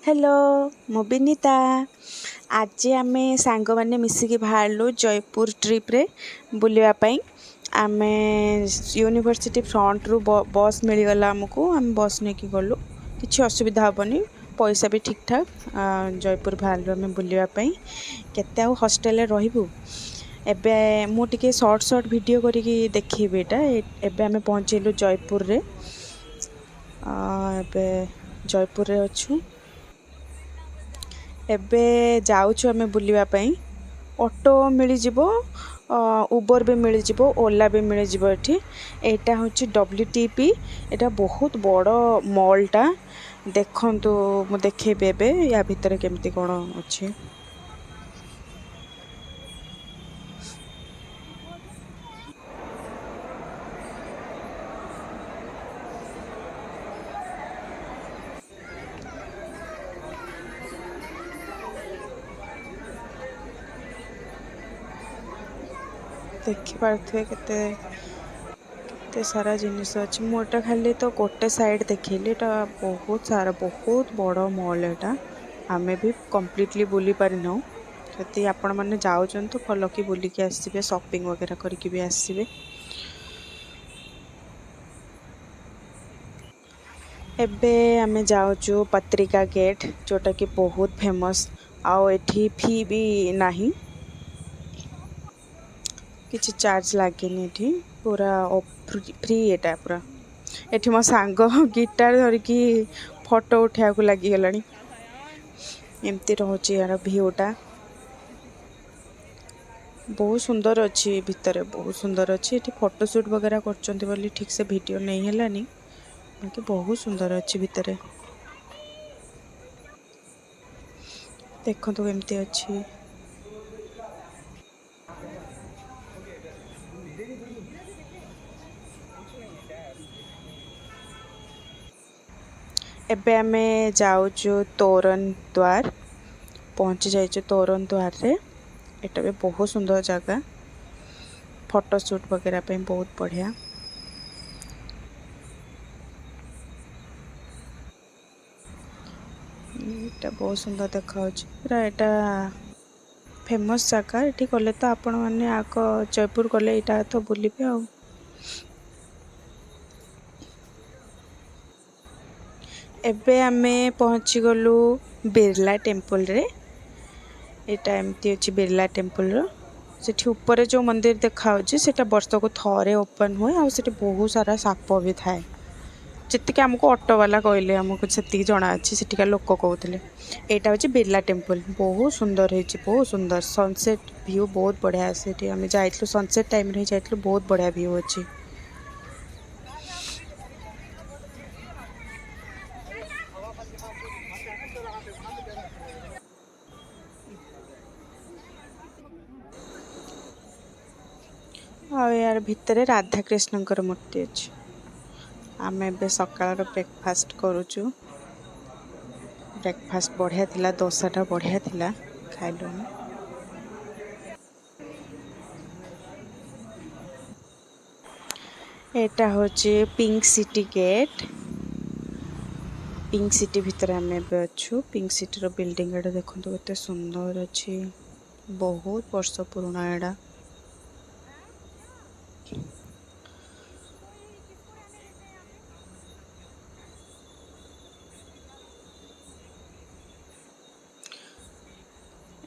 Hello मु विनीता। आज आम सांग मैंने मिसिकी बाहरलु जयपुर ट्रिप रे बुलावाई। आम यूनिवर्सिटी फ्रंट रु बस मिलगला आमको आम बस नहीं कि गलु किसी असुविधा हेनी पैसा भी ठीक ठाक। जयपुर बाहरलु आम बुलावाई केते आउ हॉस्टल रहबू एबे मु टिके शॉर्ट शॉर्ट वीडियो करिकी देखिबे एटा एबे आम पहुँचलु जयपुर रे। एबे जयपुर रे अच्छु एबे जाऊछु आमे बुलिबा पई। ऑटो मिली जिवो उबर भी मिली जिवो ओला भी मिली जिवो। एठी एटा होची WTP एटा बहुत बड़ मॉल टा देखंतु मु देखेबे एबे या भितर केमती कोन अछि। देखि पारथुए केते सारा जिनिस अछि। मोटा खाली तो गोटे साइड देखिली एटा बहुत सारा बहुत बड़ मॉल एटा आमे भी कंप्लीटली बुली पारिनौ। जति आपण माने जाउछन तो फलो की बुली के आसीबे शॉपिंग वगैरह करके भी आसीबे। एबे आमे जाउछु पत्रिका गेट जोटा कि बहुत फेमस आउ एठी फी भी नाही किछि चार्ज लागेनी एठी पूरा फ्री एटा पूरा। एठी मो सांग गिटार धरिकी फोटो उठा को लागी गलानी एमती रहउची यार व्यूटा बहुत सुंदर अच्छी भितर बहुत सुंदर अच्छी। एठी फोटो शूट वगैरह करचंती बोली ठीक से वीडियो नहीं हेलानी बाकी बहुत सुंदर अच्छी भितर देखो तो एमती अच्छी। एबे आमे जाउछु तोरण द्वार पहुंची जाइछु तोरण द्वार रे। एटा भी बहुत सुंदर जगह फोटो शूट वगैरह पे बहुत बढ़िया। एटा बहुत सुंदर देखा पूरा एटा फेमस जगह एठी गले तो आपण माने आक जयपुर गले एटा तो बुलिबे आ। एबे आमे पहुंची गलु बिरला टेम्पल रे। एटा एमती अछि बिरला टेम्पल रो सेठी ऊपर जो मंदिर देखाउछि सेटा वर्ष को थरे ओपन होय आ सेठी बहुत सारा साप भी थाए जति हमको ऑटो वाला कहले हमको सेति जणा अछि सेठिका लोक कहउतले। एटा होछि बिरला टेम्पल बहुत सुंदर हेछि बहुत सुंदर सनसेट व्यू बहुत बढ़िया सेठी हम जाइतलु सनसेट टाइम रे जाइतलु बहुत बढ़िया व्यू अछि। आ यार भितर राधा कृष्णकर मूर्ति अछि। आम एबे सकाळ ब्रेकफास्ट करूछु ब्रेकफास्ट बढ़िया थिला डोसाटा बढ़िया थिला खाइलु। एटा होछि pink city gate pink city भितर आम एबे अच्छु। पिंक सिटी रो बिल्डिंग एटा देखंतु केते सुंदर अछि बहुत वर्ष पुराना एडा।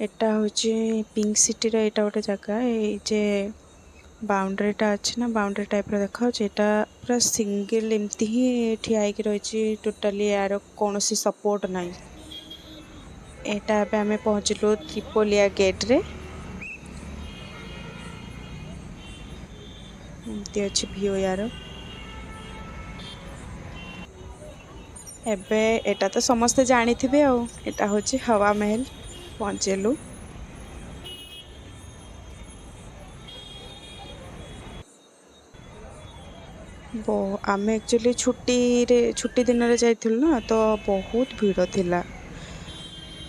एटा होछि पिंक सिटी रो एटा गोटे जगह ए जे बाउंड्री टा अछि ना बाउंड्री टाइप रो देखा होछि। एटा पूरा सिंगल एमती ही ठिया आइक रहिछि टोटली यार कोनोसी सपोर्ट नाही। एटा पे हमें पहुंचलु त्रिपोलिया गेट रे एमती अछि व्यू यार। एबे एटा तो समस्त जानिथिबे आ एटा होछि हवा महल पहुंचेलु। आमे एक्चुअली छुट्टी दिन रे जाइथिलु ना तो बहुत भीड़ थिला।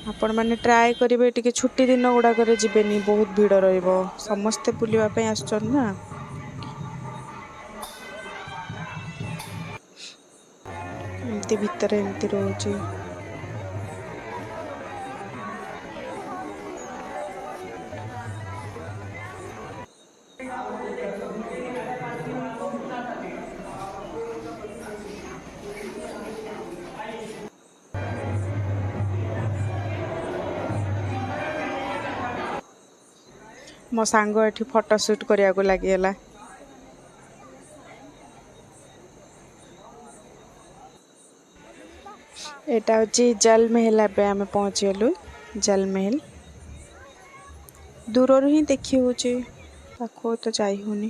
आपण माने ट्राई करिवे टिके छुट्टी दिन गुडा करे जिबेनी बहुत भीड़ रहइबो समस्त बुलिबा पई आछन ना। एमती भितर एमती रहउछि। मो सांग एठी फोटो शूट करिया को लागिला। एटा होची जल महल। पे आम पहुँच गलु जल महल। दूर ही देखी हो पाखु तो जाई होनी।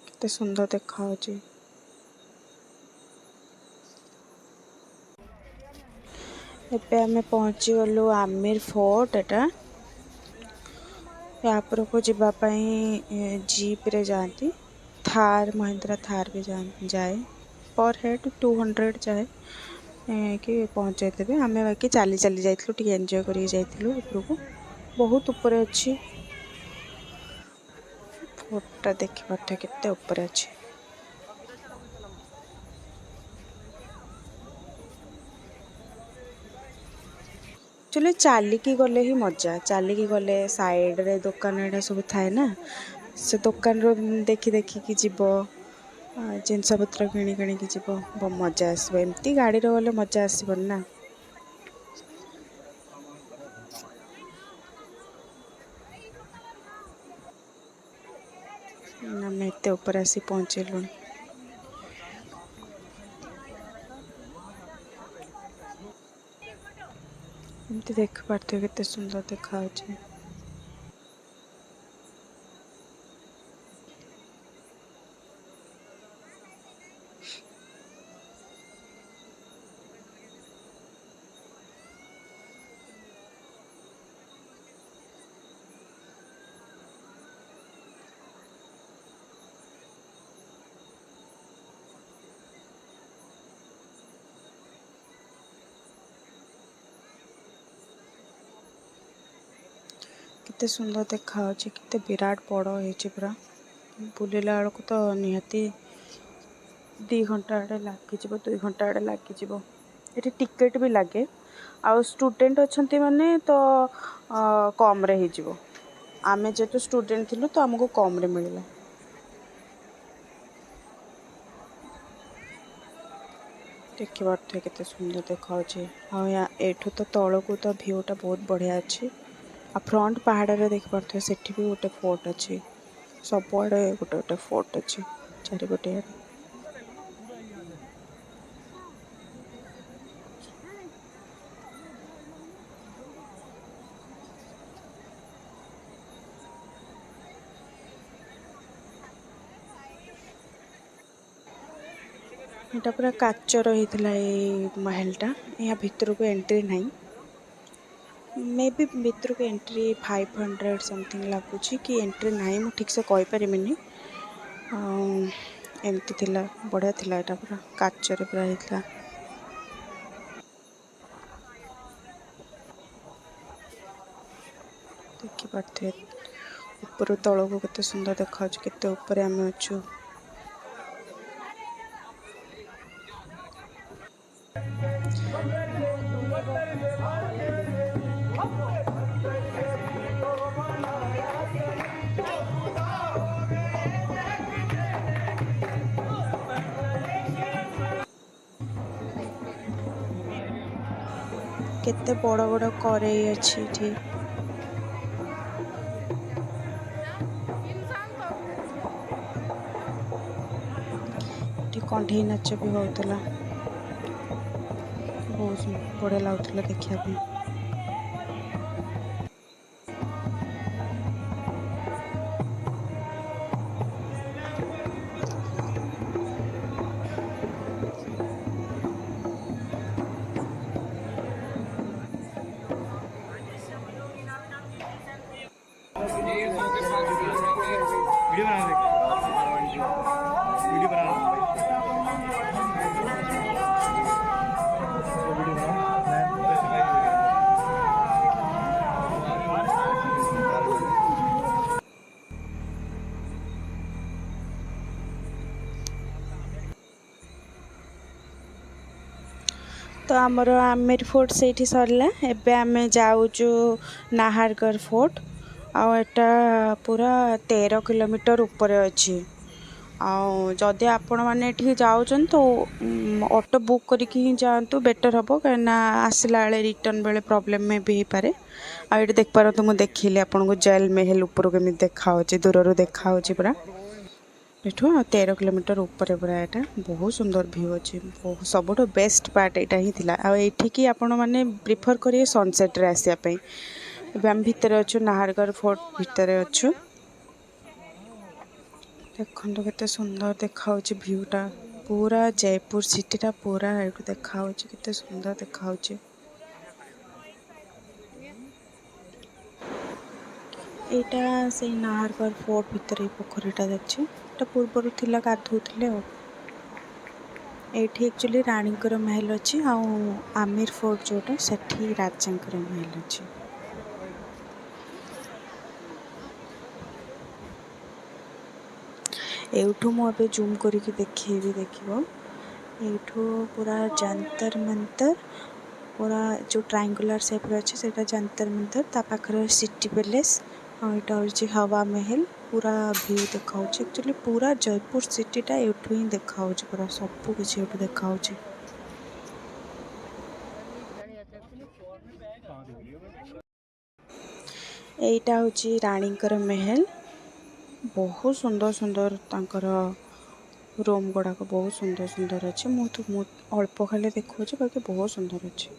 केते सुंदर देखा होची। एबे आम पहुँची गलु आमिर फोर्ट। एटा यापर को जीवाई जीप रे जाती। थार महिंद्रा थार भी जाए पर हेड 200 जाए कि पहुँचे देवे। आम बाकी चली चली जाइलु टी एंजॉय करी जाइलु। उपरको बहुत ऊपर अच्छी फोर्टा देखी पार्थे केते ऊपर अच्छी। चलो चलिकी गले ही मजा। चलिकी गले साइड रे दुकान एडा सब थाए ना से दुकान रो देखी देखी कि जीव जिनस पत्र किणी किणी की जीव मजा आसो। एमती गाड़ी रो गले मजा आसबन ना। आम एते ऊपर आसी पहुँचलु। एमती देख पार्थे केते सुंदर देखा होची। केते सुंदर देखा होची। केते विराट बड़ होची पूरा। बुलिला बेलू तो निहाती 2 घंटा आड़े लगी 2 घंटा आड़े लगी। ये टिकेट भी लगे। आउ स्टूडेंट अच्छा माने तो कम रे ही आमे जेतु स्टूडेंट थिलु तो हमको कम रे मिलला। देखी पार्थे केते सुंदर देखा होची। हाँ एठू तो तल को तो भ्यूटा बहुत बढ़िया अच्छी। आ फ्रंट पहाड़ रे देख पार्थे सेठी भी गोटे फोर्ट अच्छी। सब आड़े गोटे गोटे फोर्ट अच्छी चारिपटे। एटा पूरा काचर होइथिला ए महलटा। यहाँ भितर को एंट्री नहीं। मे बी भितर को एंट्री 500 समथिंग लगुच कि एंट्री नहीं मु ठीक से कहि परिमिनी। एमती थिला बढ़िया थिला। एटा पूरा काचर पूरा होइथिला। देखि पार्थे ऊपर तल को केते सुंदर देखा केते ऊपर आमे अछु। केते बड़ बड़ करेई अच्छी एठी। कंढी नाच भी होता। बहुत बढ़िया लगुला देखा। तो आमर आमिर फोर्ट से सरला। एबे आमे जाऊचु नाहरगढ़ फोर्ट। आटा पूरा 13 किलोमीटर ऊपर अच्छी। जदि आपण मैंने जाऊँ तो ऑटो बुक करके ही जातु बेटर हम कहीं आसला बेले रिटर्न बेले प्रोब्लेम में भी हो पारे। आठ देख पार तो मुझे देखिली आपको जेल महल ऊपर केमी देखा दूर देखा पूरा एठू 13 किलोमीटर ऊपर पूरा यहाँ बहुत सुंदर व्यू अच्छे। सबुठ बेस्ट पार्ट यहाँ ही थिला। आठिकी आपण मैंने प्रिफर करिए सनसेट रे आसापी। आम भितर अच्छु नाहरगढ़ फोर्ट भितर अच्छु। देखो केते सुंदर देखा व्यूटा पूरा जयपुर सिटीटा पूरा एठू देखा केते सुंदर देखा। यहाँ से नाहरगढ़ फोर्ट भितर पोखरीटा अच्छे पूर्वर थिला गाधोले। एठी एक्चुअली रानीकर महल अच्छी आमिर फोर्ट जोटा सेठी राजांकर महल अच्छी। एठू मुझे जूम करके देखी देखो एठू पूरा जंतर मंतर पूरा जो ट्रायंगुलर शेप अच्छे से जंतर मंतर ता पाखरे सिटी पैलेस यहाँ हूँ हवा महल पूरा व्यू देखा। एक्चुअली पूरा जयपुर सिटीटा एठू ही देखा पूरा सबू किसी एठू देखा। एटा हूँ रानीकर महल बहुत सुंदर सुंदर तांकर रूम गुड़ाक बहुत सुंदर सुंदर अच्छे। मुझे अल्प खाली देखा बाकी बहुत सुंदर अच्छे।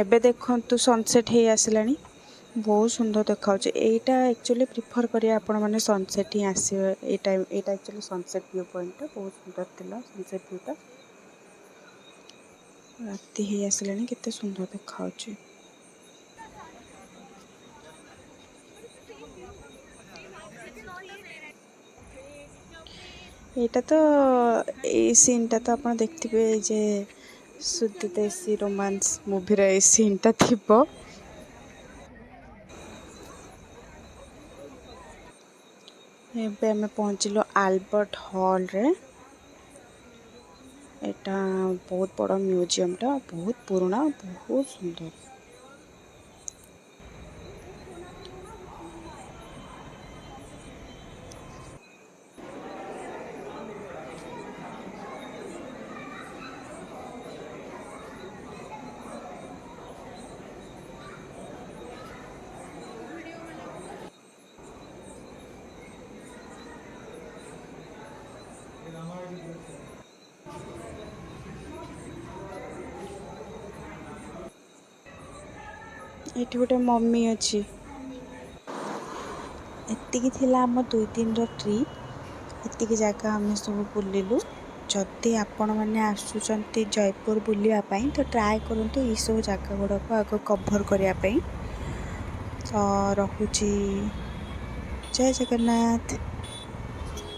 एबे देखो सनसेट हो आसला बहुत सुंदर देखा। यहाँ एक्चुअली प्रिफर करिए आपण मैंने सनसेट ही आसवे। यहाँ एक्चुअली सनसेट व्यू पॉइंट बहुत सुंदर थिला सनसेट व्यूटा। राति ही आसला केते सुंदर देखा। यहाँ तो ये सीनटा तो आप देखते जे शुद्ध देसी रोमांस मूवीर ये सीनटा थिबो। एबे हमें पहुँचलु आल्बर्ट हॉल रे। एटा बहुत बड़ा म्यूजियमटा बहुत पुराना बहुत सुंदर। ये गोटे मम्मी अच्छी। एतिकी थिला आम 2 दिन ट्रिप एतिकी जगह आम सब बुलिलु। जदि आपण मैंने आसुचंती जयपुर बुलियापाई तो ट्राए करंतु ये सब जगह गुड़ाक आग कभर करने। तो रखुची जय जगन्नाथ।